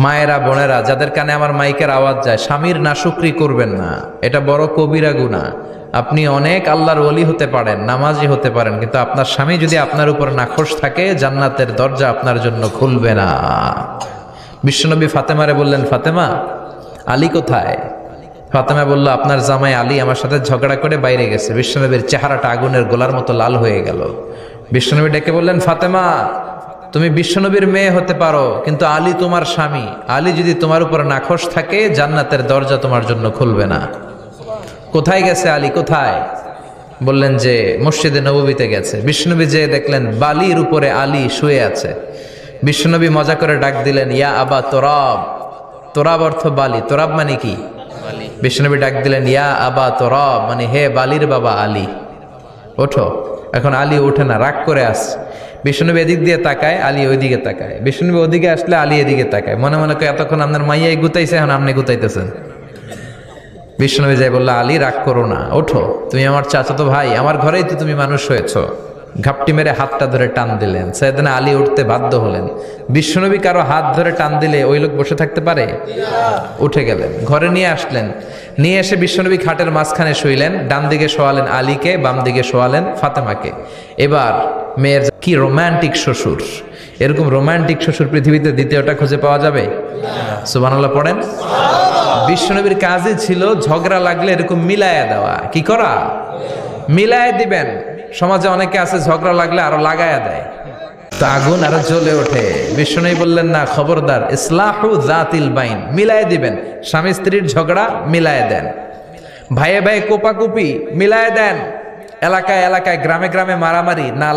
মায়েরা বোনেরা যাদের কানে আমার মাইকের আওয়াজ যায়, স্বামীর নাশুকরি করবেন না, এটা বড় কবিরা গুনাহ। আপনি অনেক আল্লাহর ওলি হতে পারেন, নামাজি হতে পারেন, কিন্তু আপনার স্বামী যদি আপনার উপর নাখোশ থাকে, জান্নাতের দরজা আপনার জন্য খুলবে না। বিশ্বনবী ফাতেমারে বললেন, ফাতেমা, আলী কোথায়? ফাতেমা বলল, আপনার জামাই আলী আমার সাথে ঝগড়া করে বাইরে গেছে। বিশ্বনবীর চেহারাটা আগুনের গোলার মতো লাল হয়ে গেল। বিশ্বনবী ডেকে বললেন, ফাতেমা, তুমি বিশ্বনবীর মেয়ে হতে পারো, কিন্তু আলী তোমার স্বামী। আলী যদি তোমার উপর নাখোশ থাকে, জান্নাতের দরজা তোমার জন্য খুলবে না। কোথায় গেছে আলী, কোথায়? বললেন যে মসজিদে নববীতে গেছে। বিশ্বনবী যে দেখলেন বালির উপরে আলী শুয়ে আছে। বিশ্বনবী মজা করে ডাক দিলেন, ইয়া আবা তোরাব। তোরাব অর্থ বালি, তোরাব মানে কি? বিশ্বনবী ডাক দিলেন, ইয়া আবা তোরাব, মানে হে বালির বাবা আলী, ওঠো। এখন আলী ওঠে না, রাগ করে আসছে। বিশ্বনবী এদিক দিয়ে তাকায়, আলী ওইদিকে তাকায়। বিশ্বনবী ওদিকে আসলে আলী এদিকে তাকায়। মনে মনে কয়, এতক্ষণ আপনার মাইয়াই গুতাইছে, এখন আপনি গুতাইতেছেন। বিশ্বনবী যাই বললো, আলী রাগ করো না, ওঠো, তুমি আমার চাচাতো ভাই, আমার ঘরেই তো তুমি মানুষ হয়েছ। ঘাপটি মেরে হাতটা ধরে টান দিলেন। সাইয়েদনা আলী উঠতে বাধ্য হলেন। বিশ্বনবী কারো হাত ধরে টান দিলে ওই লোক বসে থাকতে পারে? উঠে গেলেন, ঘরে নিয়ে আসলেন। নিয়ে এসে বিশ্বনবী খাটের মাঝখানে শুইলেন। ডান দিকে শোয়ালেন আলীকে, বাম দিকে শোয়ালেন ফাতেমাকে। এবার মেয়ের কি রোমান্টিক শ্বশুর! এরকম রোমান্টিক শ্বশুর পৃথিবীতে দ্বিতীয়টা খুঁজে পাওয়া যাবে? সুবহানাল্লাহ পড়েন। বিশ্বনবীর কাজই ছিল ঝগড়া লাগলে এরকম মিলায়া দেওয়া। কি করা? মিলায় দিবেন। সমাজে অনেকে আছে ঝগড়া লাগলে আরো লাগায়া দেয়, তো আগুন আরো জ্বলে ওঠে। বিশ্বনবী বললেন, না, খবরদার, ইসলাহু যাতিল বাইন, মিলায় দিবেন। স্বামী স্ত্রীর ঝগড়া মিলায় দেন, ভাইয়ে ভাইয়ে কোপাকুপি মিলায় দেন, এলাকায় এলাকায় গ্রামে গ্রামে মারামারি না